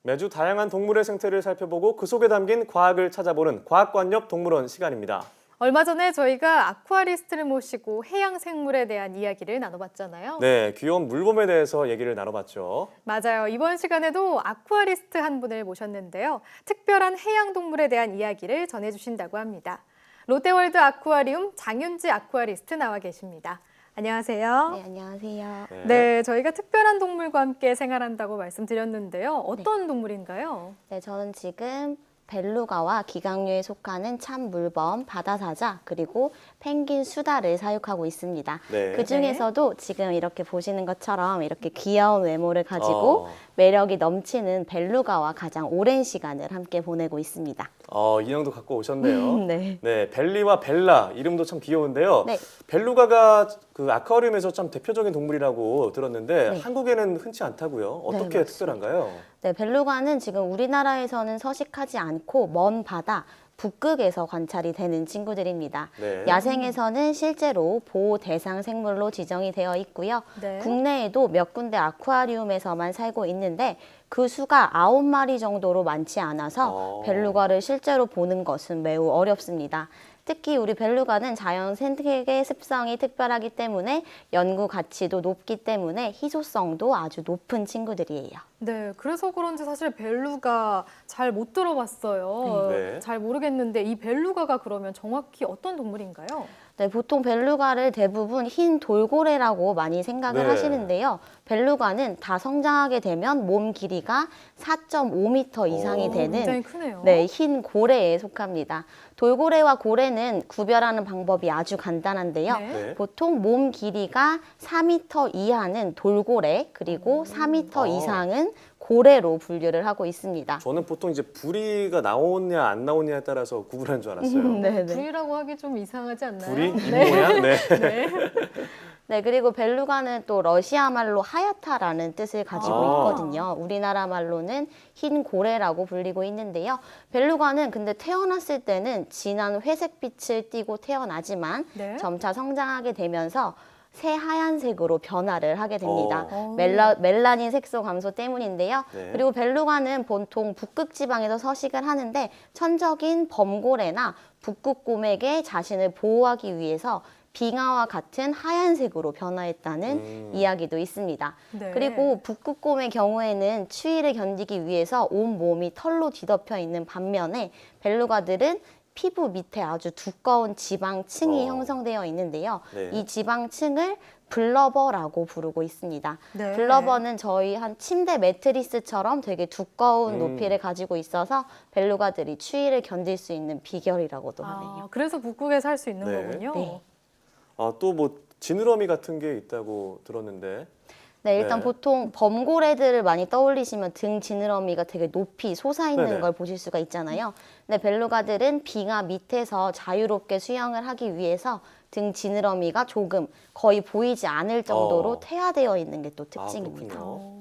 매주 다양한 동물의 생태를 살펴보고 그 속에 담긴 과학을 찾아보는 과학관엽 동물원 시간입니다. 얼마 전에 저희가 아쿠아리스트를 모시고 해양 생물에 대한 이야기를 나눠봤잖아요. 네, 귀여운 물범에 대해서 얘기를 나눠봤죠. 맞아요. 이번 시간에도 아쿠아리스트 한 분을 모셨는데요. 특별한 해양 동물에 대한 이야기를 전해주신다고 합니다. 롯데월드 아쿠아리움 장윤지 아쿠아리스트 나와 계십니다. 안녕하세요. 네, 안녕하세요. 네, 저희가 특별한 동물과 함께 생활한다고 말씀드렸는데요. 어떤 동물인가요? 네, 저는 지금 벨루가와 기강류에 속하는 참물범, 바다사자, 그리고 펭귄 수다를 사육하고 있습니다. 네. 그 중에서도 지금 이렇게 보시는 것처럼 이렇게 귀여운 외모를 가지고 매력이 넘치는 벨루가와 가장 오랜 시간을 함께 보내고 있습니다. 인형도 갖고 오셨네요. 네. 네, 벨리와 벨라 이름도 참 귀여운데요. 네. 벨루가가 그 아쿠아리움에서 참 대표적인 동물이라고 들었는데 네. 한국에는 흔치 않다고요. 어떻게 맞습니다. 특별한가요? 네, 벨루가는 지금 우리나라에서는 서식하지 않고 먼 바다, 북극에서 관찰이 되는 친구들입니다. 네. 야생에서는 실제로 보호 대상 생물로 지정이 되어 있고요. 네. 국내에도 몇 군데 아쿠아리움에서만 살고 있는데 그 수가 9마리 정도로 많지 않아서 벨루가를 실제로 보는 것은 매우 어렵습니다. 특히 우리 벨루가는 자연 생태계 습성이 특별하기 때문에 연구 가치도 높기 때문에 희소성도 아주 높은 친구들이에요. 네, 그래서 그런지 사실 벨루가 잘 못 들어봤어요. 네. 잘 모르겠는데 이 벨루가가 그러면 정확히 어떤 동물인가요? 네, 보통 벨루가를 대부분 흰 돌고래라고 많이 생각을 네. 하시는데요. 벨루가는 다 성장하게 되면 몸 길이가 4.5m 이상이 굉장히 되는 크네요. 네, 흰 고래에 속합니다. 돌고래와 고래는 구별하는 방법이 아주 간단한데요. 네. 네. 보통 몸 길이가 4m 이하는 돌고래, 그리고 4m 이상은 고래로 분류를 하고 있습니다. 저는 보통 이제 부리가 나오냐 안 나오냐에 따라서 구분하는 줄 알았어요. 네. 부리라고 하기 좀 이상하지 않나요? 부리? 입 모양? 네. 네. 네, 그리고 벨루가는 또 러시아 말로 하얗다라는 뜻을 가지고 있거든요. 우리나라 말로는 흰 고래라고 불리고 있는데요. 벨루가는 근데 태어났을 때는 진한 회색빛을 띠고 태어나지만 네. 점차 성장하게 되면서 새하얀색으로 변화를 하게 됩니다. 오. 멜라닌 색소 감소 때문인데요. 네. 그리고 벨루가는 보통 북극 지방에서 서식을 하는데 천적인 범고래나 북극곰에게 자신을 보호하기 위해서 빙하와 같은 하얀색으로 변화했다는 이야기도 있습니다. 네. 그리고 북극곰의 경우에는 추위를 견디기 위해서 온 몸이 털로 뒤덮여 있는 반면에 벨루가들은 피부 밑에 아주 두꺼운 지방층이 형성되어 있는데요. 네. 이 지방층을 블러버라고 부르고 있습니다. 네. 블러버는 저희 한 침대 매트리스처럼 되게 두꺼운 높이를 가지고 있어서 벨루가들이 추위를 견딜 수 있는 비결이라고도 하네요. 그래서 북극에 살 수 있는 네. 거군요. 네. 또 뭐 지느러미 같은 게 있다고 들었는데. 네, 일단 네. 보통 범고래들을 많이 떠올리시면 등 지느러미가 되게 높이 솟아있는 네네. 걸 보실 수가 있잖아요. 근데 벨루가들은 빙하 밑에서 자유롭게 수영을 하기 위해서 등 지느러미가 조금 거의 보이지 않을 정도로 퇴화되어 있는 게 또 특징입니다. 그렇군요.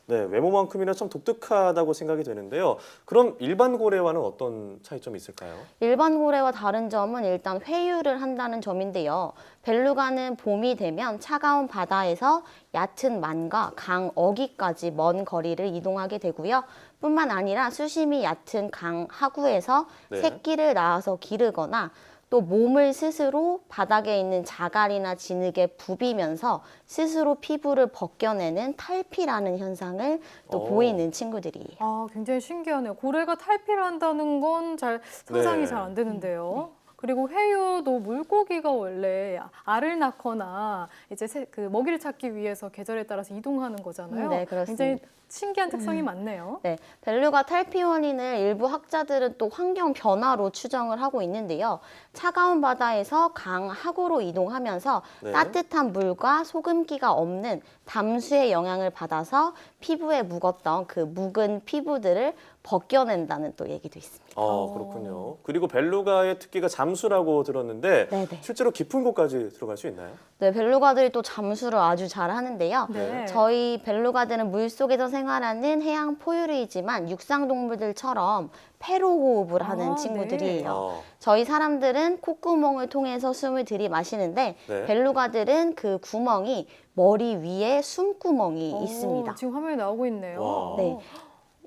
네, 외모만큼이나 참 독특하다고 생각이 되는데요. 그럼 일반 고래와는 어떤 차이점이 있을까요? 일반 고래와 다른 점은 일단 회유를 한다는 점인데요. 벨루가는 봄이 되면 차가운 바다에서 얕은 만과 강 어귀까지 먼 거리를 이동하게 되고요. 뿐만 아니라 수심이 얕은 강 하구에서 네. 새끼를 낳아서 기르거나 또 몸을 스스로 바닥에 있는 자갈이나 진흙에 부비면서 스스로 피부를 벗겨내는 탈피라는 현상을 또 보이는 친구들이에요. 굉장히 신기하네요. 고래가 탈피를 한다는 건 잘 상상이 네. 잘 안 되는데요. 그리고 회유도 물고기가 원래 알을 낳거나 이제 그 먹이를 찾기 위해서 계절에 따라서 이동하는 거잖아요. 네, 그렇습니다. 굉장히 신기한 특성이 많네요. 네, 벨루가 탈피 원인을 일부 학자들은 또 환경 변화로 추정을 하고 있는데요. 차가운 바다에서 강 하구로 이동하면서 네. 따뜻한 물과 소금기가 없는 담수의 영향을 받아서 피부에 묵었던 그 묵은 피부들을 벗겨낸다는 또 얘기도 있습니다. 그렇군요. 그리고 벨루가의 특기가 잠수라고 들었는데 네네. 실제로 깊은 곳까지 들어갈 수 있나요? 네, 벨루가들이 또 잠수를 아주 잘 하는데요. 네. 저희 벨루가들은 물속에서 생활하는 해양 포유류이지만 육상 동물들처럼 폐로 호흡을 하는 친구들이에요. 저희 사람들은 콧구멍을 통해서 숨을 들이마시는데 네. 벨루가들은 그 구멍이 머리 위에 숨구멍이 있습니다. 지금 화면에 나오고 있네요. 와. 네.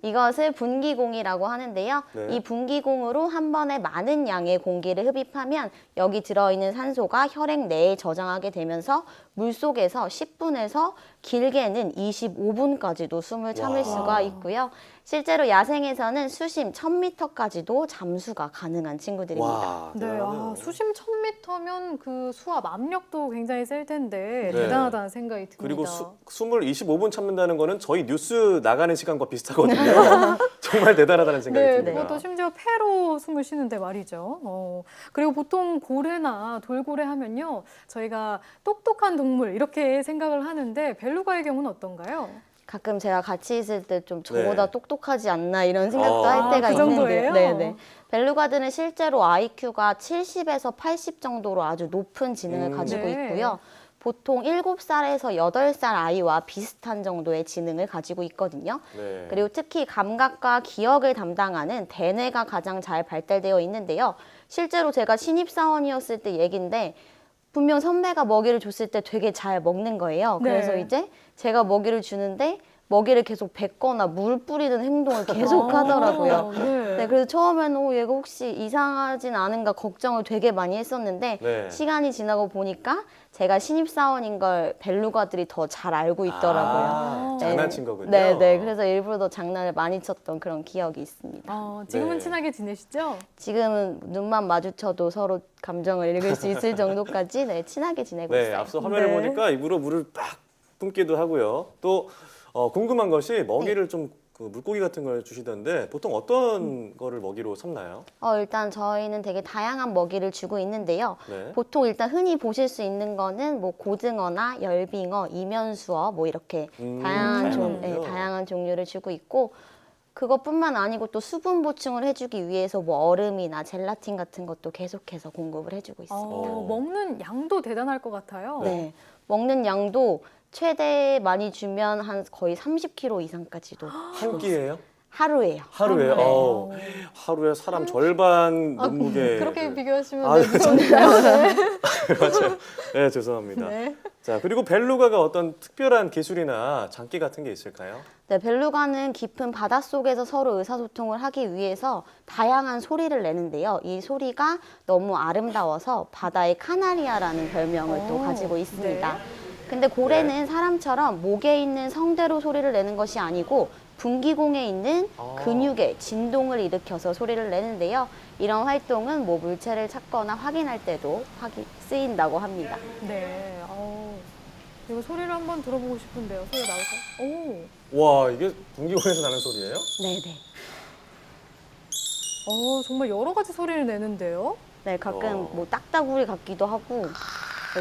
이것을 분기공이라고 하는데요. 네. 이 분기공으로 한 번에 많은 양의 공기를 흡입하면 여기 들어있는 산소가 혈액 내에 저장하게 되면서 물속에서 10분에서 길게는 25분까지도 숨을 참을 와. 수가 있고요. 실제로 야생에서는 수심 1000m까지도 잠수가 가능한 친구들입니다. 와, 네, 대단하네요. 수심 1000m면 그 수압 압력도 굉장히 셀 텐데 네. 대단하다는 생각이 듭니다. 그리고 숨을 25분 참는다는 거는 저희 뉴스 나가는 시간과 비슷하거든요. 정말 대단하다는 생각이 네, 듭니다. 그것도 심지어 폐로 숨을 쉬는데 말이죠. 그리고 보통 고래나 돌고래 하면요, 저희가 똑똑한 동물 이렇게 생각을 하는데 벨루가의 경우는 어떤가요? 가끔 제가 같이 있을 때 좀 저보다 네. 똑똑하지 않나 이런 생각도 아, 할 때가 그 정도예요? 있는데, 네네. 벨루가들은 실제로 IQ가 70에서 80 정도로 아주 높은 지능을 가지고 네. 있고요. 보통 7살에서 8살 아이와 비슷한 정도의 지능을 가지고 있거든요. 네. 그리고 특히 감각과 기억을 담당하는 대뇌가 가장 잘 발달되어 있는데요. 실제로 제가 신입사원이었을 때 얘긴데 분명 선배가 먹이를 줬을 때 되게 잘 먹는 거예요. 네. 그래서 이제 제가 먹이를 주는데 먹이를 계속 뱉거나 물 뿌리는 행동을 계속 하더라고요. 네. 네, 그래서 처음에는 얘가 혹시 이상하진 않은가 걱정을 되게 많이 했었는데 네. 시간이 지나고 보니까 제가 신입사원인 걸 벨루가들이 더 잘 알고 있더라고요. 아, 네. 장난친 거군요. 네. 그래서 일부러 더 장난을 많이 쳤던 그런 기억이 있습니다. 지금은 네. 친하게 지내시죠? 지금은 눈만 마주쳐도 서로 감정을 읽을 수 있을 정도까지 네, 친하게 지내고 네, 있어요. 앞서 화면을 네. 보니까 입으로 물을 빡 뿜기도 하고요. 또 궁금한 것이 먹이를 좀 그 물고기 같은 걸 주시던데 보통 어떤 거를 먹이로 삼나요? 일단 저희는 되게 다양한 먹이를 주고 있는데요. 네. 보통 일단 흔히 보실 수 있는 거는 뭐 고등어나 열빙어, 이면수어 뭐 이렇게 다양하군요. 다양한 종류를 주고 있고 그것뿐만 아니고 또 수분 보충을 해주기 위해서 뭐 얼음이나 젤라틴 같은 것도 계속해서 공급을 해주고 있습니다. 먹는 양도 대단할 것 같아요. 네. 먹는 양도 최대 많이 주면 한 거의 30kg 이상까지도 한 끼예요? 하루에요. 하루에 네. 하루에 사람 절반 몸무게. 그렇게 비교하시면 아, 네, 무서운데요. 네. 맞아요. 네, 죄송합니다. 네. 자, 그리고 벨루가가 어떤 특별한 기술이나 장기 같은 게 있을까요? 네, 벨루가는 깊은 바닷속에서 서로 의사소통을 하기 위해서 다양한 소리를 내는데요. 이 소리가 너무 아름다워서 바다의 카나리아라는 별명을 또 가지고 있습니다. 네. 근데 고래는 사람처럼 목에 있는 성대로 소리를 내는 것이 아니고 분기공에 있는 근육의 진동을 일으켜서 소리를 내는데요. 이런 활동은 뭐 물체를 찾거나 확인할 때도 쓰인다고 합니다. 네. 이거 소리를 한번 들어보고 싶은데요. 소리 나올까요? 와, 이게 분기공에서 나는 소리예요? 네네. 정말 여러 가지 소리를 내는데요. 네, 가끔 뭐 딱따구리 같기도 하고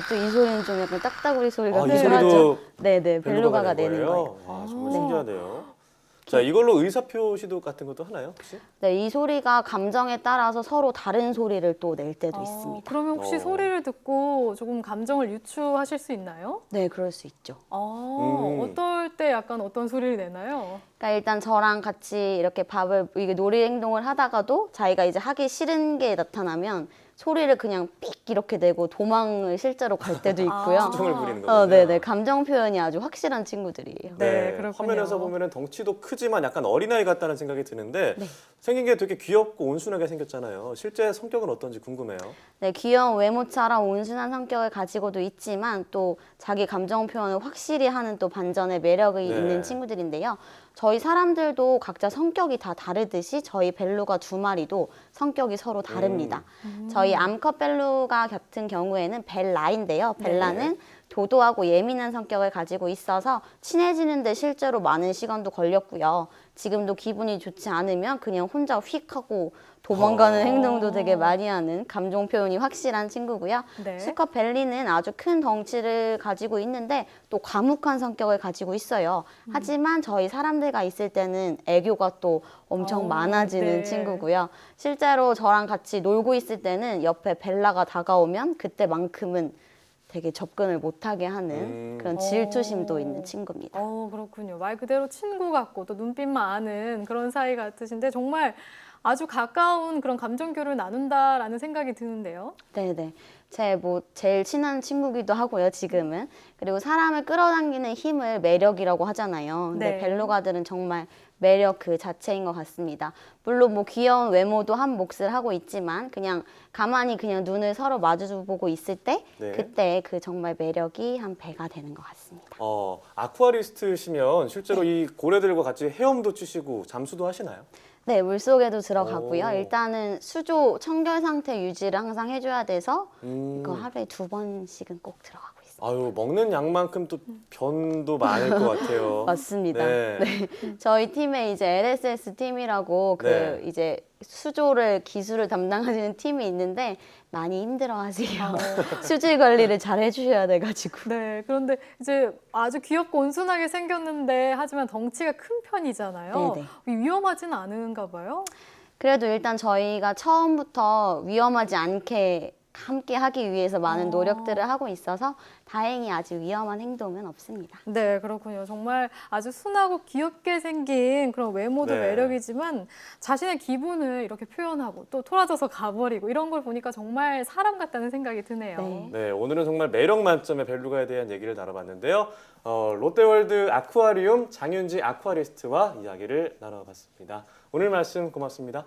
또 이 소리는 좀 약간 딱따구리 소리 이 같기도 소리도 하죠. 네네, 벨루가가 낸 내는 거예요. 와, 정말 신기하네요. 자, 이걸로 의사표시도 같은 것도 하나요, 혹시? 네, 이 소리가 감정에 따라서 서로 다른 소리를 또 낼 때도 있습니다. 그러면 혹시 소리를 듣고 조금 감정을 유추하실 수 있나요? 네, 그럴 수 있죠. 어떨 때 약간 어떤 소리를 내나요? 그러니까 일단 저랑 같이 이렇게 이게 놀이 행동을 하다가도 자기가 이제 하기 싫은 게 나타나면 소리를 그냥 삑 이렇게 내고 도망을 실제로 갈 때도 있고요. 수정을 부리는 거군요. 네네, 감정 표현이 아주 확실한 친구들이에요. 네, 그렇군요. 화면에서 보면은 덩치도 크지만 약간 어린아이 같다는 생각이 드는데 네. 생긴 게 되게 귀엽고 온순하게 생겼잖아요. 실제 성격은 어떤지 궁금해요. 네, 귀여운 외모처럼 온순한 성격을 가지고도 있지만 또 자기 감정 표현을 확실히 하는 또 반전의 매력이 네. 있는 친구들인데요. 저희 사람들도 각자 성격이 다 다르듯이 저희 벨루가 두 마리도 성격이 서로 다릅니다. 저희 암컷 벨루가 같은 경우에는 벨라인데요. 벨라는 도도하고 예민한 성격을 가지고 있어서 친해지는데 실제로 많은 시간도 걸렸고요. 지금도 기분이 좋지 않으면 그냥 혼자 휙 하고 도망가는 행동도 되게 많이 하는 감정 표현이 확실한 친구고요. 네. 수컷 벨리는 아주 큰 덩치를 가지고 있는데 또 과묵한 성격을 가지고 있어요. 하지만 저희 사람들과 있을 때는 애교가 또 엄청 많아지는 네. 친구고요. 실제로 저랑 같이 놀고 있을 때는 옆에 벨라가 다가오면 그때만큼은 되게 접근을 못하게 하는 그런 질투심도 있는 친구입니다. 그렇군요. 말 그대로 친구 같고 또 눈빛만 아는 그런 사이 같으신데 정말 아주 가까운 그런 감정 교류를 나눈다라는 생각이 드는데요. 네네. 제일 친한 친구기도 하고요, 지금은. 그리고 사람을 끌어당기는 힘을 매력이라고 하잖아요. 근데 네. 벨루가들은 정말 매력 그 자체인 것 같습니다. 물론 뭐 귀여운 외모도 한 몫을 하고 있지만 그냥 가만히 그냥 눈을 서로 마주보고 있을 때 네. 그때 그 정말 매력이 한 배가 되는 것 같습니다. 아쿠아리스트시면 실제로 이 고래들과 같이 헤엄도 치시고 잠수도 하시나요? 네, 물속에도 들어가고요. 오. 일단은 수조 청결 상태 유지를 항상 해줘야 돼서 이거 음. 하루에 2번씩은 꼭 들어가고 있습니다. 아유, 먹는 양만큼 또 변도 많을 것 같아요. 맞습니다. 네. 네. 저희 팀에 이제 LSS 팀이라고 그 네. 이제 수조를 기술을 담당하시는 팀이 있는데 많이 힘들어하세요. 수질 관리를 잘 해주셔야 돼가지고. 네, 그런데 이제 아주 귀엽고 온순하게 생겼는데 하지만 덩치가 큰 편이잖아요. 네네. 위험하진 않은가 봐요. 그래도 일단 저희가 처음부터 위험하지 않게 함께 하기 위해서 많은 노력들을 하고 있어서 다행히 아직 위험한 행동은 없습니다. 네, 그렇군요. 정말 아주 순하고 귀엽게 생긴 그런 외모도 네. 매력이지만 자신의 기분을 이렇게 표현하고 또 토라져서 가버리고 이런 걸 보니까 정말 사람 같다는 생각이 드네요. 네. 네, 오늘은 정말 매력 만점의 벨루가에 대한 얘기를 나눠봤는데요. 롯데월드 아쿠아리움 장윤지 아쿠아리스트와 이야기를 나눠봤습니다. 오늘 말씀 고맙습니다.